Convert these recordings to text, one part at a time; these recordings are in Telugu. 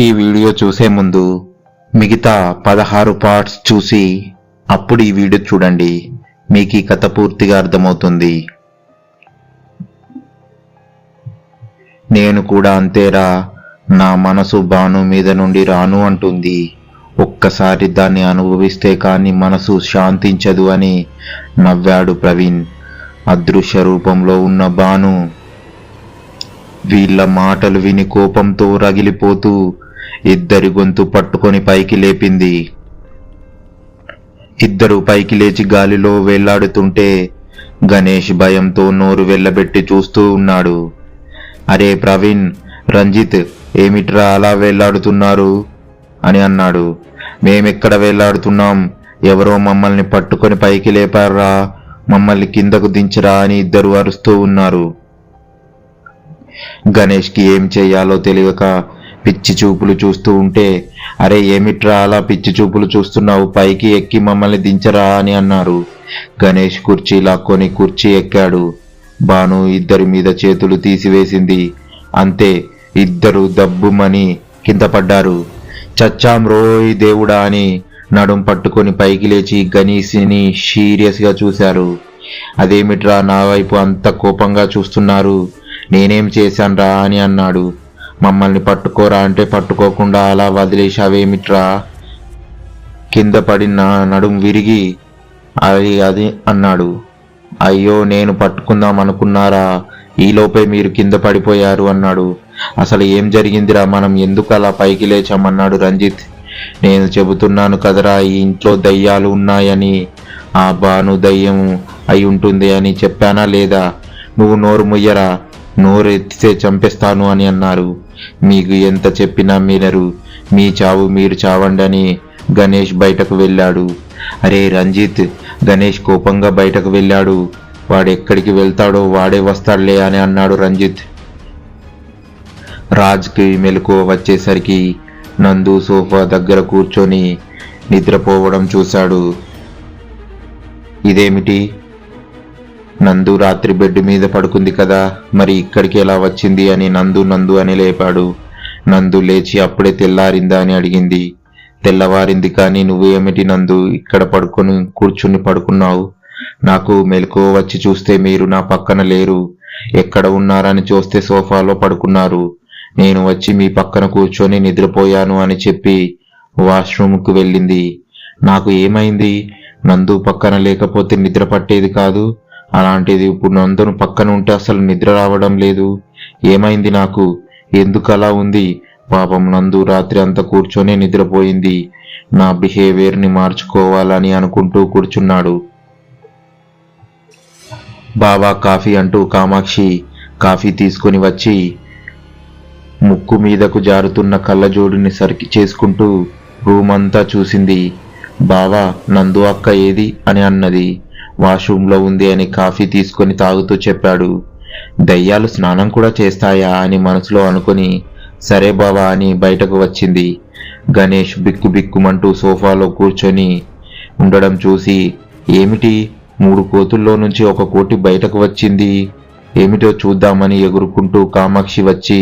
ఈ వీడియో చూసే ముందు మిగతా 16 పార్ట్స్ చూసి అప్పుడు ఈ వీడియో చూడండి. మీకు ఈ కథ పూర్తిగా అర్థమవుతుంది. నేను కూడా అంతేరా, నా మనసు బాను మీద నుండి రాను అంటుంది. ఒక్కసారి దాన్ని అనుభవిస్తే కానీ మనసు శాంతించదు అని నవ్వాడు ప్రవీణ్. అదృశ్య రూపంలో ఉన్న బాను వీళ్ళ మాటలు విని కోపంతో రగిలిపోతూ ఇద్దరి గొంతు పట్టుకొని పైకి లేపింది. ఇద్దరు పైకి లేచి గాలిలో వేళ్లాడుతుంటే గణేష్ భయంతో నోరు వెళ్ళబెట్టి చూస్తూ ఉన్నాడు. అరే ప్రవీణ్, రంజిత్ ఏమిట్రా అలా వేళ్లాడుతున్నారు అని అన్నాడు. మేమెక్కడ వేళ్లాడుతున్నాం, ఎవరో మమ్మల్ని పట్టుకొని పైకి లేపారా, మమ్మల్ని కిందకు దించరా అని ఇద్దరు అరుస్తూ ఉన్నారు. గణేష్కి ఏం చెయ్యాలో తెలియక పిచ్చి చూపులు చూస్తూ ఉంటే, అరే ఏమిట్రా అలా పిచ్చి చూపులు చూస్తున్నావు, పైకి ఎక్కి మమ్మల్ని దించరా అని అన్నారు. గణేష్ కుర్చీ లాక్కొని కుర్చీ ఎక్కాడు. బాను ఇద్దరి మీద చేతులు తీసివేసింది. అంతే, ఇద్దరు దబ్బుమని కింద పడ్డారు. చచ్చాం రోయ్ దేవుడా అని నడుం పట్టుకొని పైకి లేచి గణేష్ని సీరియస్ గా చూశారు. అదేమిట్రా నా వైపు అంత కోపంగా చూస్తున్నారు, నేనేం చేశాన్రా అని అన్నాడు. మమ్మల్ని పట్టుకోరా అంటే పట్టుకోకుండా అలా వదిలేశావేమిట్రా, కింద పడిన నడుం విరిగి అది అన్నాడు. అయ్యో నేను పట్టుకుందాం అనుకున్నారా, ఈలోపే మీరు కింద పడిపోయారు అన్నాడు. అసలు ఏం జరిగిందిరా, మనం ఎందుకు అలా పైకి లేచామన్నాడు రంజిత్. నేను చెబుతున్నాను కదరా, ఈ ఇంట్లో దయ్యాలు ఉన్నాయని, ఆ బాను దయ్యం అయి ఉంటుంది అని చెప్పానా లేదా, నువ్వు నోరు ముయ్యరా, నోరు ఎత్తితే చంపేస్తాను అని అన్నారు. మీకు ఎంత చెప్పినా మీనరు, మీ చావు మీరు చావండి అని గణేష్ బయటకు వెళ్ళాడు. అరే రంజిత్, గణేష్ కోపంగా బయటకు వెళ్ళాడు. వాడెక్కడికి వెళ్తాడో వాడే వస్తాడులే అని అన్నాడు రంజిత్. రాజ్కి మెలకువ వచ్చేసరికి నందు సోఫా దగ్గర కూర్చొని నిద్రపోవడం చూశాడు. ఇదేమిటి, నందు రాత్రి బెడ్ మీద పడుకుంది కదా, మరి ఇక్కడికి ఎలా వచ్చింది అని నందు అని లేపాడు. నందు లేచి అప్పుడే తెల్లారిందా అని అడిగింది. తెల్లవారింది, కానీ నువ్వేమిటి నందు ఇక్కడ కూర్చుని పడుకున్నావు, నాకు మెలకువ వచ్చి చూస్తే మీరు నా పక్కన లేరు, ఎక్కడ ఉన్నారని చూస్తే సోఫాలో పడుకున్నారు, నేను వచ్చి మీ పక్కన కూర్చొని నిద్రపోయాను అని చెప్పి వాష్రూమ్కు వెళ్ళింది. నాకు ఏమైంది, నందు పక్కన లేకపోతే నిద్ర పట్టేది కాదు, అలాంటిది ఇప్పుడు నందును పక్కన ఉంటే అసలు నిద్ర రావడం లేదు, ఏమైంది నాకు, ఎందుకు అలా ఉంది, పాపం నందు రాత్రి అంతా కూర్చొని నిద్రపోయింది, నా బిహేవియర్ని మార్చుకోవాలని అనుకుంటూ కూర్చున్నాడు. బావా కాఫీ అంటూ కామాక్షి కాఫీ తీసుకుని వచ్చి ముక్కు మీదకు జారుతున్న కళ్ళజోడుని సరికి చేసుకుంటూ రూమ్ అంతా చూసింది. బావా నందు అక్క ఏది అని అన్నది. వాష్రూమ్లో ఉంది అని కాఫీ తీసుకొని తాగుతూ చెప్పాడు. దయ్యాలు స్నానం కూడా చేస్తాయా అని మనసులో అనుకుని సరే బావా అని బయటకు వచ్చింది. గణేష్ బిక్కుమంటూ సోఫాలో కూర్చొని ఉండడం చూసి, ఏమిటి 3 కోతుల్లో నుంచి 1 కోతి బయటకు వచ్చింది, ఏమిటో చూద్దామని ఎగురుకుంటూ కామాక్షి వచ్చి,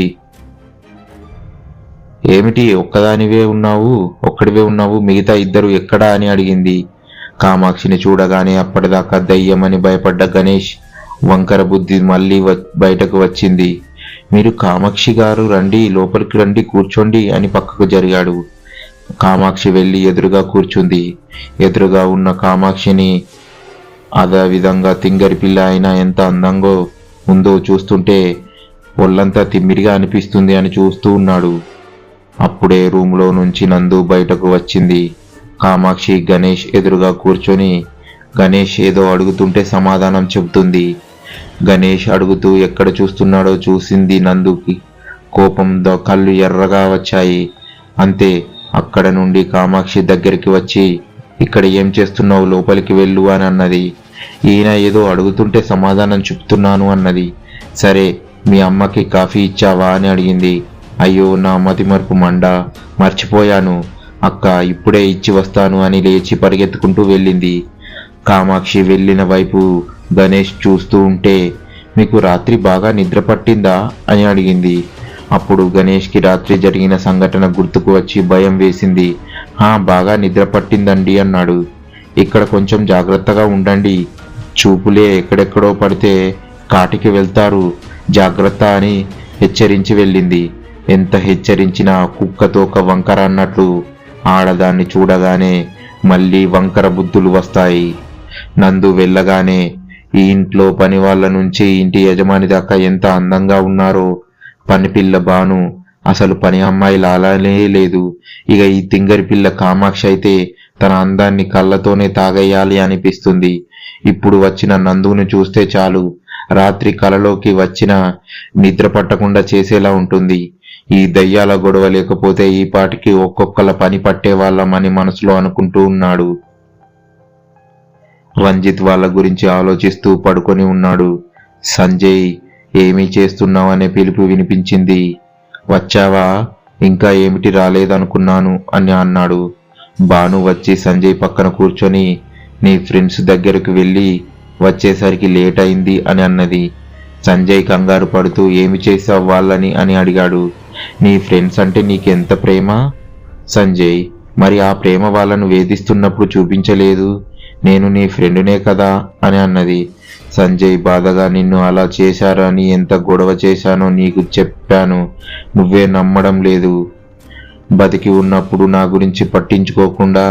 ఏమిటి ఒక్కడివే ఉన్నావు, మిగతా ఇద్దరు ఎక్కడా అని అడిగింది. కామాక్షిని చూడగానే అప్పటిదాకా దయ్యమని భయపడ్డ గణేష్ వంకర బుద్ధి మళ్ళీ బయటకు వచ్చింది. మీరు కామాక్షి గారు రండి, లోపలికి రండి, కూర్చోండి అని పక్కకు జరిగాడు. కామాక్షి వెళ్ళి ఎదురుగా కూర్చుంది. ఎదురుగా ఉన్న కామాక్షిని అదే విధంగా తింగరి పిల్ల అయినా ఎంత అందంగా ఉందో చూస్తుంటే ఒళ్ళంతా తిమ్మిరిగా అనిపిస్తుంది అని చూస్తూ ఉన్నాడు. అప్పుడే రూమ్లో నుంచి నందు బయటకు వచ్చింది. కామాక్షి గణేష్ ఎదురుగా కూర్చొని గణేష్ ఏదో అడుగుతుంటే సమాధానం చెబుతుంది. గణేష్ అడుగుతూ ఎక్కడ చూస్తున్నాడో చూసింది నందుకి. కోపంతో కళ్ళు ఎర్రగా వచ్చాయి. అంతే, అక్కడ నుండి కామాక్షి దగ్గరికి వచ్చి, ఇక్కడ ఏం చేస్తున్నావు, లోపలికి వెళ్ళు అని అన్నది. ఈయన ఏదో అడుగుతుంటే సమాధానం చెప్తున్నాను అన్నది. సరే మీ అమ్మకి కాఫీ ఇచ్చావా అని అడిగింది. అయ్యో నా మతిమరుపు మండ, మర్చిపోయాను అక్క, ఇప్పుడే ఇచ్చి వస్తాను అని లేచి పరిగెత్తుకుంటూ వెళ్ళింది. కామాక్షి వెళ్ళిన వైపు గణేష్ చూస్తూ ఉంటే, మీకు రాత్రి బాగా నిద్ర పట్టిందా అని అడిగింది. అప్పుడు గణేష్కి రాత్రి జరిగిన సంఘటన గుర్తుకు వచ్చి భయం వేసింది. బాగా నిద్ర పట్టిందండి అన్నాడు. ఇక్కడ కొంచెం జాగ్రత్తగా ఉండండి, చూపులే ఎక్కడెక్కడో పడితే కాటికి వెళ్తారు, జాగ్రత్త అని హెచ్చరించి వెళ్ళింది. ఎంత హెచ్చరించినా కుక్కతోక వంకర అన్నట్లు ఆడదాన్ని చూడగానే మళ్ళీ వంకర బుద్ధులు వస్తాయి. నందు వెళ్ళగానే ఈ ఇంట్లో పని వాళ్ళ నుంచి ఇంటి యజమాని దాకా ఎంత అందంగా ఉన్నారో. పనిపిల్ల బాను అసలు పని అమ్మాయి లాలానే లేదు. ఇక ఈ తింగరి పిల్ల కామాక్షి అయితే తన అందాన్ని కళ్ళతోనే తాగేయాలి అనిపిస్తుంది. ఇప్పుడు వచ్చిన నందుని చూస్తే చాలు, రాత్రి కలలోకి వచ్చిన నిద్ర పట్టకుండా చేసేలా ఉంటుంది. ఈ దయ్యాల గొడవ లేకపోతే ఈ పాటికి ఒక్కొక్కల పని పట్టేవాళ్ళమని మనసులో అనుకుంటూ ఉన్నాడు. రంజిత్ వాళ్ళ గురించి ఆలోచిస్తూ పడుకొని ఉన్నాడు. సంజయ్, ఏమీ చేస్తున్నావనే పిలుపు వినిపించింది. వచ్చావా? ఇంకా ఏమిటి రాలేదనుకున్నాను అని అన్నాడు. బాను వచ్చి సంజయ్ పక్కన కూర్చొని నీ ఫ్రెండ్స్ దగ్గరకు వెళ్ళి వచ్చేసరికి లేట్ అయింది అని అన్నది. సంజయ్ కంగారు పడుతూ ఏమి చేసావు వాళ్ళని అని అడిగాడు. నీ ఫ్రెండ్స్ అంటే నీకెంత ప్రేమ సంజయ్, మరి ఆ ప్రేమ వాళ్ళను వేధిస్తున్నప్పుడు చూపించలేదు? నేను నీ ఫ్రెండునే కదా అని అన్నది. సంజయ్ బాధగా నిన్ను అలా చేశారని ఎంత గొడవ చేశానో నీకు చెప్పాను, నువ్వే నమ్మడం లేదు. బతికి ఉన్నప్పుడు నా గురించి పట్టించుకోకుండా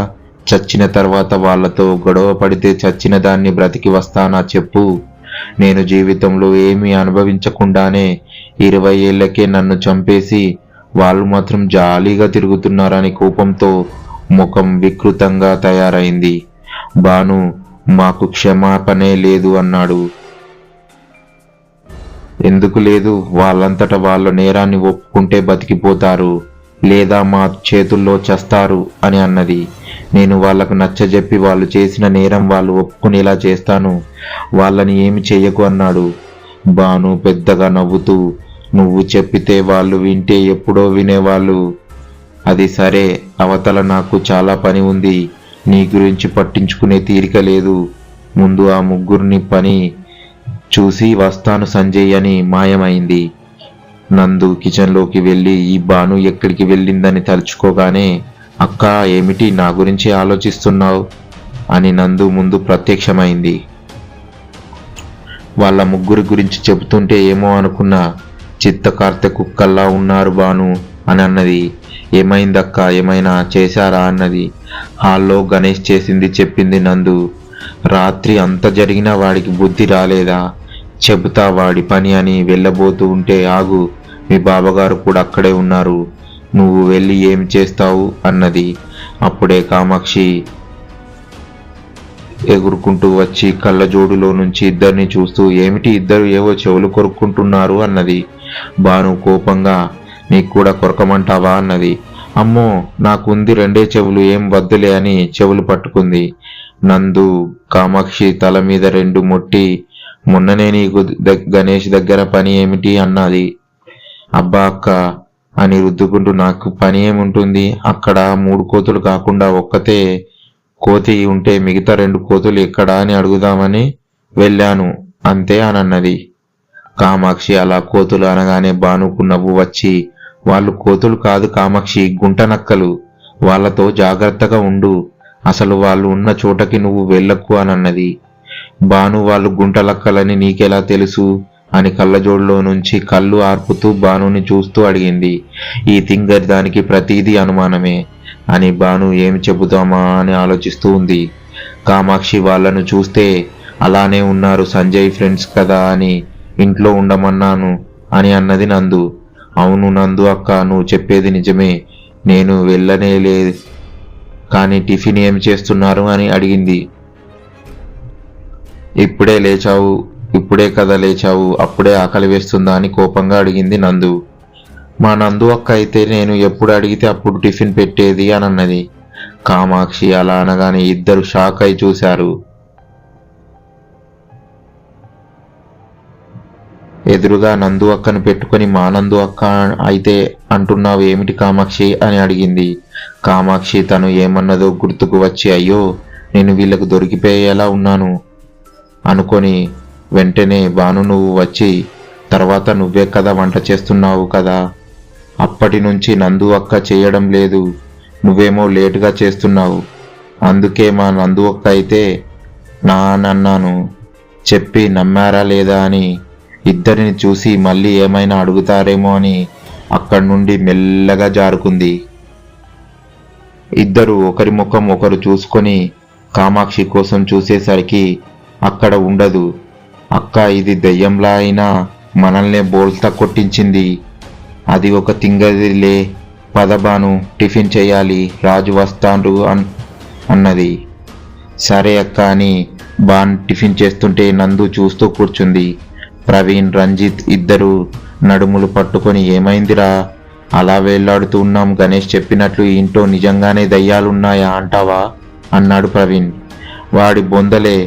చచ్చిన తర్వాత వాళ్లతో గొడవ పడితే చచ్చిన దాన్ని బ్రతికి వస్తానా చెప్పు? నేను జీవితంలో ఏమీ అనుభవించకుండానే 20 ఏళ్లకే నన్ను చంపేసి వాళ్ళు మాత్రం జాలీగా తిరుగుతున్నారని కోపంతో ముఖం వికృతంగా తయారైంది. బాను, మాకు క్షమాపణే లేదు అన్నాడు. ఎందుకు లేదు? వాళ్ళంతట వాళ్ళ నేరాన్ని ఒప్పుకుంటే బతికిపోతారు, లేదా మా చేతుల్లో చస్తారు అని అన్నది. నేను వాళ్లకు నచ్చజెప్పి వాళ్ళు చేసిన నేరం వాళ్ళు ఒప్పుకునేలా చేస్తాను, వాళ్ళని ఏమి చెయ్యకు అన్నాడు. బాను పెద్దగా నవ్వుతూ, నువ్వు చెప్పితే వాళ్ళు వింటే ఎప్పుడో వినేవాళ్ళు. అది సరే, అవతల నాకు చాలా పని ఉంది, నీ గురించి పట్టించుకునే తీరిక లేదు. ముందు ఆ ముగ్గురిని పని చూసి వస్తాను సంజయ్ అని మాయమైంది. నందు కిచెన్లోకి వెళ్ళి ఈ బాను ఎక్కడికి వెళ్ళిందని తలుచుకోగానే, అక్క ఏమిటి నా గురించి ఆలోచిస్తున్నావు అని నందు ముందు ప్రత్యక్షమైంది. వాళ్ళ ముగ్గురి గురించి చెబుతుంటే ఏమో అనుకున్నా, చిత్తకార్తె కుక్కల్లా ఉన్నారు బాను అని అన్నది. ఏమైందక్క, ఏమైనా చేశారా అన్నది. హాల్లో గణేష్ చేసింది చెప్పింది నందు. రాత్రి అంత జరిగినా వాడికి బుద్ధి రాలేదా? చెబుతా వాడి పని అని వెళ్ళబోతూ ఉంటే, ఆగు, మీ బావగారు కూడా అక్కడే ఉన్నారు, నువ్వు వెళ్ళి ఏం చేస్తావు అన్నది. అప్పుడే కామాక్షి ఎగురుకుంటూ వచ్చి కళ్ళజోడులో నుంచి ఇద్దరిని చూస్తూ, ఏమిటి ఇద్దరు ఏవో చెవులు కొరుక్కుంటున్నారు అన్నది. బాను కోపంగా, నీకు కూడా కొరకమంటావా అన్నది. అమ్మో, నాకుంది 2 చెవులు, ఏం వద్దులే అని చెవులు పట్టుకుంది. నందు కామాక్షి తల మీద 2 మొట్టి, మొన్ననే నీకు గణేష్ దగ్గర పని ఏమిటి అన్నది. అబ్బా అక్క అని రుద్దుకుంటూ, నాకు పని ఏముంటుంది, అక్కడ 3 కోతులు కాకుండా ఒక్కతే కోతి ఉంటే మిగతా 2 కోతులు ఎక్కడా అని అడుగుదామని వెళ్ళాను అంతే అనన్నది. కామాక్షి అలా కోతులు అనగానే బానుకు నవ్వు వచ్చి, వాళ్ళు కోతులు కాదు కామాక్షి, గుంటనక్కలు, వాళ్లతో జాగ్రత్తగా ఉండు, అసలు వాళ్ళు ఉన్న చోటకి నువ్వు వెళ్ళకు అనన్నది. బాను వాళ్ళు గుంటలక్కలని నీకెలా తెలుసు అని కళ్ళజోడులో నుంచి కళ్ళు ఆర్పుతూ బానుని చూస్తూ అడిగింది. ఈ తింగరి దానికి ప్రతీదీ అనుమానమే అని బాను ఏమి చెబుతామా అని ఆలోచిస్తూ ఉంది. కామాక్షి వాళ్లను చూస్తే అలానే ఉన్నారు, సంజయ్ ఫ్రెండ్స్ కదా అని ఇంట్లో ఉండమన్నాను అని అన్నది నందు. అవును నందు అక్క, నువ్వు చెప్పేది నిజమే, నేను వెళ్ళనే లేదు, కానీ టిఫిన్ ఏం చేస్తున్నారు అని అడిగింది. ఇప్పుడే కదా లేచావు, అప్పుడే ఆకలి వేస్తుందా అని కోపంగా అడిగింది నందు. మా నందు అక్క అయితే నేను ఎప్పుడు అడిగితే అప్పుడు టిఫిన్ పెట్టేది అని అన్నది. కామాక్షి అలా అనగానే ఇద్దరు షాక్ అయి చూశారు. ఎదురుగా నందు అక్కను పెట్టుకుని మా నందు అక్క అయితే అంటున్నావు ఏమిటి కామాక్షి అని అడిగింది. కామాక్షి తను ఏమన్నదో గుర్తుకు వచ్చి, అయ్యో నేను వీళ్ళకు దొరికిపోయేలా ఉన్నాను అనుకొని వెంటనే, బాను నువ్వు వచ్చి తర్వాత నువ్వే కదా వంట చేస్తున్నావు కదా అప్పటి నుంచి నందు అక్క చేయడం లేదు, నువ్వేమో లేటుగా చేస్తున్నావు. అందుకే మా నందు అక్క అయితే నా అని అన్నాను. చెప్పి నమ్మారా లేదా అని ఇద్దరిని చూసి మళ్ళీ ఏమైనా అడుగుతారేమో అని అక్కడి నుండి మెల్లగా జారుకుంది. ఇద్దరు ఒకరి ముఖం ఒకరు చూసుకొని కామాక్షి కోసం చూసేసరికి అక్కడ ఉండదు. అక్క ఇది దెయ్యంలా అయినా మనల్నే బోల్తా కొట్టించింది. అది ఒక తింగదిలే, పదబాను టిఫిన్ చేయాలి, రాజు వస్తాడు అన్నది. సరే అక్క అని బాన్ టిఫిన్ చేస్తుంటే నందు చూస్తూ కూర్చుంది. ప్రవీణ్, రంజిత్ ఇద్దరు నడుములు పట్టుకొని ఏమైందిరా అలా వేళ్లాడుతూ ఉన్నాం, గణేష్ చెప్పినట్లు ఇంట్లో నిజంగానే దయ్యాలున్నాయా అంటావా అన్నాడు ప్రవీణ్. వాడి బొందలే,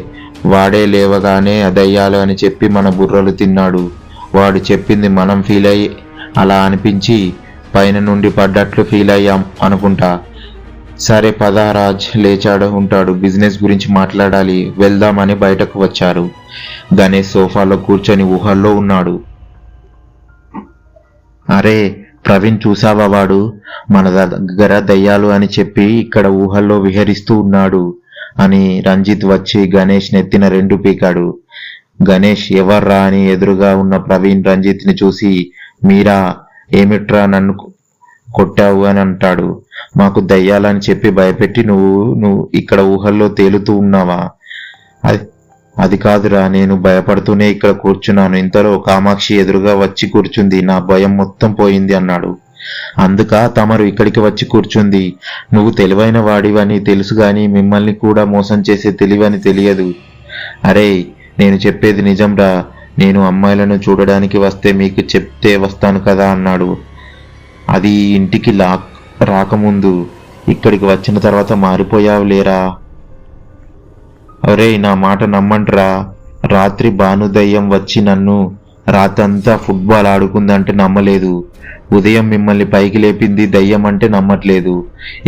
వాడే లేవగానే దయ్యాలు అని చెప్పి మన బుర్రలు తిన్నాడు. వాడు చెప్పింది మనం ఫీల్ అయ్యి అలా అనిపించి పైన నుండి పడ్డట్లు ఫీల్ అయ్యాం అనుకుంటా. సరే పద, రాజ్ లేచాడు ఉంటాడు, బిజినెస్ గురించి మాట్లాడాలి, వెళ్దామని బయటకు వచ్చారు. గణేష్ సోఫాలో కూర్చొని ఊహల్లో ఉన్నాడు. అరే ప్రవీణ్ చూసావా, వాడు మన దగ్గర దయ్యాలు అని చెప్పి ఇక్కడ ఊహల్లో విహరిస్తూ ఉన్నాడు అని రంజిత్ వచ్చి గణేష్ నెత్తిన 2 పీకాడు. గణేష్ ఎవర్రా అని ఎదురుగా ఉన్న ప్రవీణ్ రంజిత్ని చూసి, మీరా, ఏమిట్రా నన్ను కొట్టావు అని అంటాడు. మాకు దయ్యాలని చెప్పి భయపెట్టి నువ్వు ఇక్కడ ఊహల్లో తేలుతూ ఉన్నావా? అది కాదురా, నేను భయపడుతూనే ఇక్కడ కూర్చున్నాను. ఇంతలో కామాక్షి ఎదురుగా వచ్చి కూర్చుంది, నా భయం మొత్తం పోయింది అన్నాడు. అందుక తమరు ఇక్కడికి వచ్చి కూర్చుంది? నువ్వు తెలివైన వాడివని తెలుసు గాని మిమ్మల్ని కూడా మోసం చేసే తెలివని తెలియదు. అరే నేను చెప్పేది నిజంరా, నేను అమ్మాయిలను చూడడానికి వస్తే మీకు చెప్తే వస్తాను కదా అన్నాడు. అది ఇంటికి రాకముందు, ఇక్కడికి వచ్చిన తర్వాత మారిపోయావు లేరా? అరే నా మాట నమ్మంట్రా, రాత్రి భానుదయ్యం వచ్చి నన్ను రాత్రంతా ఫుట్బాల్ ఆడుకుందంటే నమ్మలేదు. ఉదయం మిమ్మల్ని పైకి లేపింది దయ్యం అంటే నమ్మట్లేదు.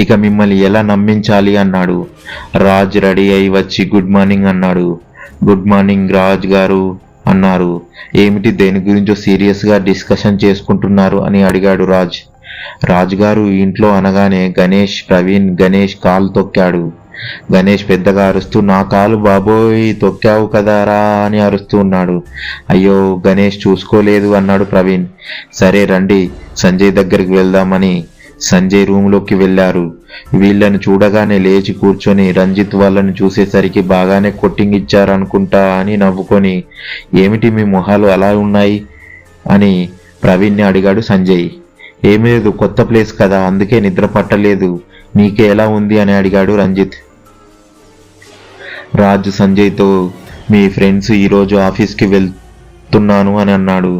ఇక మిమ్మల్ని ఎలా నమ్మించాలి అన్నాడు. రాజ్ రెడీ అయి వచ్చి గుడ్ మార్నింగ్ అన్నాడు. గుడ్ మార్నింగ్ రాజ్ గారు అన్నారు. ఏమిటి, దేని గురించో సీరియస్గా డిస్కషన్ చేసుకుంటున్నారు అని అడిగాడు రాజ్. రాజుగారు ఇంట్లో అనగానే ప్రవీణ్ గణేష్ కాలు తొక్కాడు. గణేష్ పెద్దగా అరుస్తూ, నా కాలు బాబోయ్ తొక్కావు కదారా అని అరుస్తూ ఉన్నాడు. అయ్యో గణేష్ చూసుకోలేదు అన్నాడు ప్రవీణ్. సరే రండి సంజయ్ దగ్గరికి వెళ్దామని సంజయ్ రూమ్లోకి వెళ్ళారు. వీళ్ళని చూడగానే లేచి కూర్చొని రంజిత్ వాళ్ళని చూసేసరికి బాగానే కొట్టింగ్ ఇచ్చారనుకుంటా అని నవ్వుకొని, ఏమిటి మీ మొహాలు అలా ఉన్నాయి అని ప్రవీణ్ని అడిగాడు సంజయ్. ఏమీ లేదు, కొత్త ప్లేస్ కదా అందుకే నిద్ర పట్టలేదు, నీకే ఎలా ఉంది అని అడిగాడు రంజిత్. రాజు సంజయ్తో, మీ ఫ్రెండ్స్ ఈరోజు ఆఫీస్కి వెళ్తున్నాను అని అన్నాడు.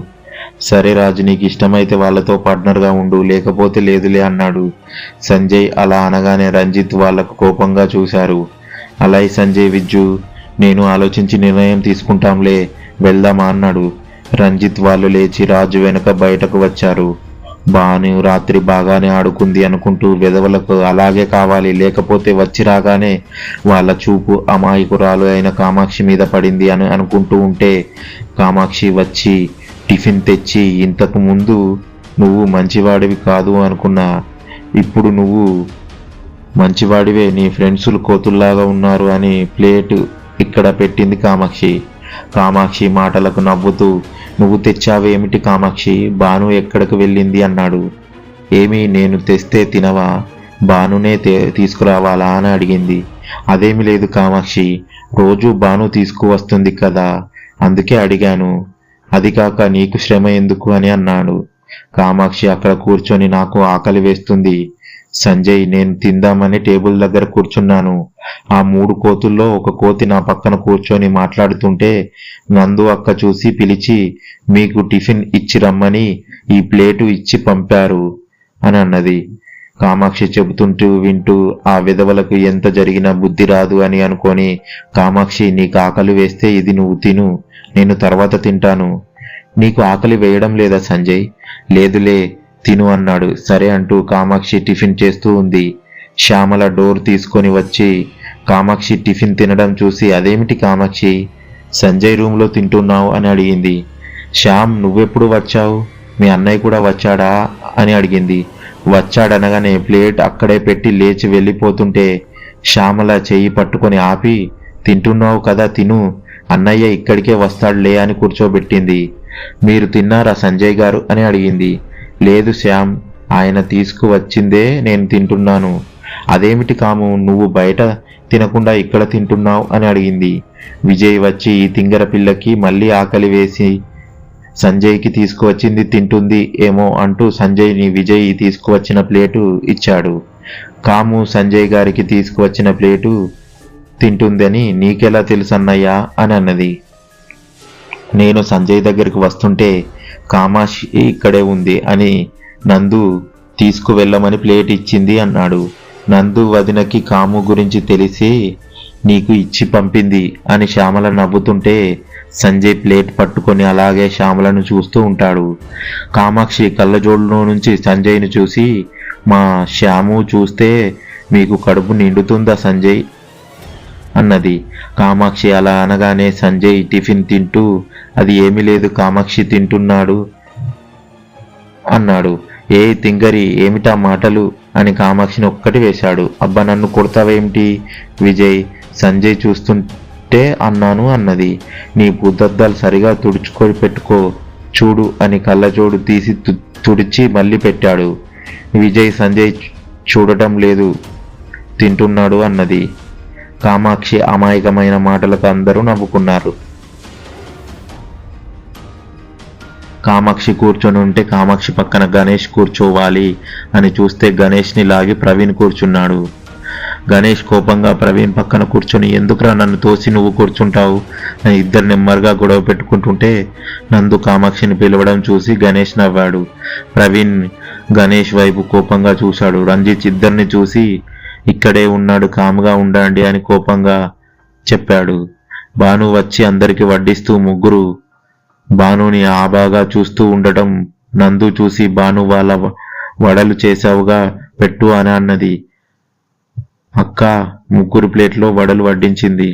సరే రాజు, నీకు ఇష్టమైతే వాళ్ళతో పార్ట్నర్గా ఉండు, లేకపోతే లేదులే అన్నాడు. సంజయ్ అలా అనగానే రంజిత్ వాళ్ళకు కోపంగా చూశారు. అలాయ్ సంజయ్, విజ్జు నేను ఆలోచించి నిర్ణయం తీసుకుంటాంలే, వెళ్దామా అన్నాడు. రంజిత్ వాళ్ళు లేచి రాజు వెనుక బయటకు వచ్చారు. భాను రాత్రి బాగానే ఆడుకుంది అనుకుంటూ వెధవలకు అలాగే కావాలి, లేకపోతే వచ్చి రాగానే వాళ్ళ చూపు అమాయకురాలు అయిన కామాక్షి మీద పడింది అని అనుకుంటూ ఉంటే కామాక్షి వచ్చి టిఫిన్ తెచ్చి, ఇంతకు ముందు నువ్వు మంచివాడివి కాదు అనుకున్నా, ఇప్పుడు నువ్వు మంచివాడివే, నీ ఫ్రెండ్సులు కోతుల్లాగా ఉన్నారు అని ప్లేట్ ఇక్కడ పెట్టింది కామాక్షి. కామాక్షి మాటలకు నవ్వుతూ, నువ్వు తెచ్చావేమిటి కామాక్షి, భాను ఎక్కడికి వెళ్ళింది అన్నాడు. ఏమీ, నేను తెస్తే తినవా, భానునే తీసుకురావాలా అని అడిగింది. అదేమి లేదు కామాక్షి, రోజు భాను తీసుకువస్తుంది కదా అందుకే అడిగాను, అది కాక నీకు శ్రమ ఎందుకు అని అన్నాడు. కామాక్షి అక్కడ కూర్చొని, నాకు ఆకలి వేస్తుంది సంజయ్, నేను తిందామని టేబుల్ దగ్గర కూర్చున్నాను. ఆ 3 కోతుల్లో ఒక కోతి నా పక్కన కూర్చొని మాట్లాడుతుంటే నందు అక్క చూసి పిలిచి, మీకు టిఫిన్ ఇచ్చి రమ్మని ఈ ప్లేటు ఇచ్చి పంపారు అని అన్నది. కామాక్షి చెబుతుంటూ వింటూ, ఆ విధవలకు ఎంత జరిగినా బుద్ధి రాదు అని అనుకొని, కామాక్షి నీకు ఆకలి వేస్తే ఇది నువ్వు తిను, నేను తర్వాత తింటాను. నీకు ఆకలి వేయడం లేదా సంజయ్? లేదులే తిను అన్నాడు. సరే అంటూ కామాక్షి టిఫిన్ చేస్తూ ఉంది. శ్యామల డోర్ తీసుకొని వచ్చి కామాక్షి టిఫిన్ తినడం చూసి, అదేమిటి కామాక్షి, సంజయ్ రూమ్లో తింటున్నావు అని అడిగింది. శ్యామ్, నువ్వెప్పుడు వచ్చావు? మీ అన్నయ్య కూడా వచ్చాడా అని అడిగింది. వచ్చాడనగానే ప్లేట్ అక్కడే పెట్టి లేచి వెళ్ళిపోతుంటే శ్యామల చెయ్యి పట్టుకొని ఆపి, తింటున్నావు కదా తిను, అన్నయ్య ఇక్కడికే వస్తాడులే అని కూర్చోబెట్టింది. మీరు తిన్నారా సంజయ్ గారు అని అడిగింది. లేదు శ్యామ్, ఆయన తీసుకువచ్చిందే నేను తింటున్నాను. అదేమిటి కాము, నువ్వు బయట తినకుండా ఇక్కడ తింటున్నావు అని అడిగింది. విజయ్ వచ్చి ఈ తింగర పిల్లకి మళ్ళీ ఆకలి వేసి సంజయ్కి తీసుకువచ్చింది తింటుంది ఏమో అంటూ సంజయ్ని విజయ్ తీసుకువచ్చిన ప్లేటు ఇచ్చాడు. కాము సంజయ్ గారికి తీసుకువచ్చిన ప్లేటు తింటుందని నీకెలా తెలుసన్నయ్యా అని అన్నది. నేను సంజయ్ దగ్గరికి వస్తుంటే కామాక్షి ఇక్కడే ఉంది అని నందు తీసుకువెళ్ళమని ప్లేట్ ఇచ్చింది అన్నాడు. నందు వదినకి కాము గురించి తెలిసి నీకు ఇచ్చి పంపింది అని శ్యామల నవ్వుతుంటే సంజయ్ ప్లేట్ పట్టుకొని అలాగే శ్యామలను చూస్తూ ఉంటాడు. కామాక్షి కళ్ళజోడులో నుంచి సంజయ్ని చూసి, మా శ్యాము చూస్తే మీకు కడుపు నిండుతుందా సంజయ్ అన్నది. కామాక్షి అలా అనగానే సంజయ్ టిఫిన్ తింటూ, అది ఏమీ లేదు కామాక్షి తింటున్నాడు అన్నాడు. ఏ తింగరి ఏమిటా మాటలు అని కామాక్షిని ఒక్కటి వేశాడు. అబ్బా నన్ను కొడతావేమిటి విజయ్, సంజయ్ చూస్తుంటే అన్నాను అన్నది. నీ బుద్ధద్దాలు సరిగా తుడుచుకొని పెట్టుకో చూడు అని కళ్ళజోడు తీసి తుడిచి మళ్ళీ పెట్టాడు. విజయ్ సంజయ్ చూడటం లేదు తింటున్నాడు అన్నది. కామాక్షి అమాయకమైన మాటలకు అందరూ నవ్వుకున్నారు. కామాక్షి కూర్చొని ఉంటే కామాక్షి పక్కన గణేష్ కూర్చోవాలి అని చూస్తే గణేష్ని లాగి ప్రవీణ్ కూర్చున్నాడు. గణేష్ కోపంగా ప్రవీణ్ పక్కన కూర్చొని, ఎందుకురా నన్ను తోసి నువ్వు కూర్చుంటావు అని ఇద్దరు నెమ్మదిగా గొడవ పెట్టుకుంటుంటే నందు కామాక్షిని పిలవడం చూసి గణేష్ నవ్వాడు. ప్రవీణ్ గణేష్ వైపు కోపంగా చూశాడు. రంజిత్ ఇద్దరిని చూసి, ఇక్కడే ఉన్నాడు కాముగా ఉండండి అని కోపంగా చెప్పాడు. భాను వచ్చి అందరికి వడ్డిస్తూ ముగ్గురు భానుని ఆబాగా చూస్తూ ఉండటం నందు చూసి, భాను వాళ్ళ వడలు చేసావుగా పెట్టు అని అన్నది. అక్క ముగ్గురు ప్లేట్లో వడలు వడ్డించింది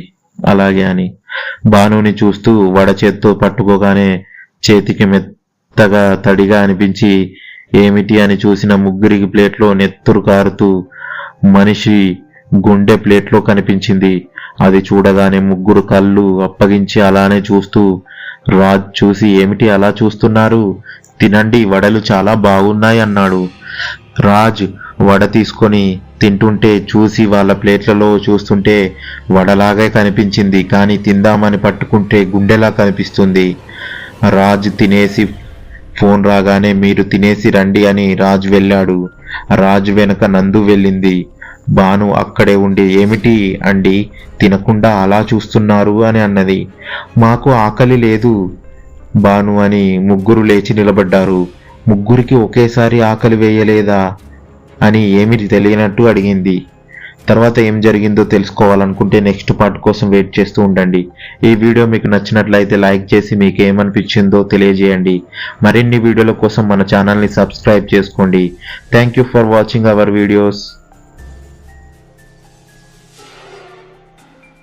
అలాగే అని. భానుని చూస్తూ వడ చేత్తో పట్టుకోగానే చేతికి మెత్తగా తడిగా అనిపించి ఏమిటి అని చూసిన ముగ్గురికి ప్లేట్లో నెత్తురు కారుతూ మనిషి గుండె ప్లేట్లో కనిపించింది. అది చూడగానే ముగ్గురు కళ్ళు అప్పగించి అలానే చూస్తూ, రాజ్ చూసి ఏమిటి అలా చూస్తున్నారు, తినండి వడలు చాలా బాగున్నాయి అన్నాడు. రాజ్ వడ తీసుకొని తింటుంటే చూసి వాళ్ళ ప్లేట్లలో చూస్తుంటే వడలాగే కనిపించింది, కానీ తిందామని పట్టుకుంటే గుండెలా కనిపిస్తుంది. రాజ్ తినేసి ఫోన్ రాగానే మీరు తినేసి రండి అని రాజ్ వెళ్ళాడు. రాజ్ వెనక నందు వెళ్ళింది. భాను అక్కడే ఉండి ఏమిటి అండి తినకుండా అలా చూస్తున్నారు అని అన్నది. మాకు ఆకలి లేదు భాను అని ముగ్గురు లేచి నిలబడ్డారు. ముగ్గురికి ఒకేసారి ఆకలి వేయలేదా అని ఏమి తెలియనట్టు అడిగింది. తర్వాత ఏం జరిగిందో తెలుసుకోవాలనుకుంటే నెక్స్ట్ పార్ట్ కోసం వెయిట్ చేస్తూ ఉండండి. ఈ వీడియో మీకు నచ్చినట్లయితే లైక్ చేసి మీకు ఏమనిపించిందో తెలియజేయండి. మరిన్ని వీడియోల కోసం మన ఛానల్ని సబ్స్క్రైబ్ చేసుకోండి. Thank you for watching our videos.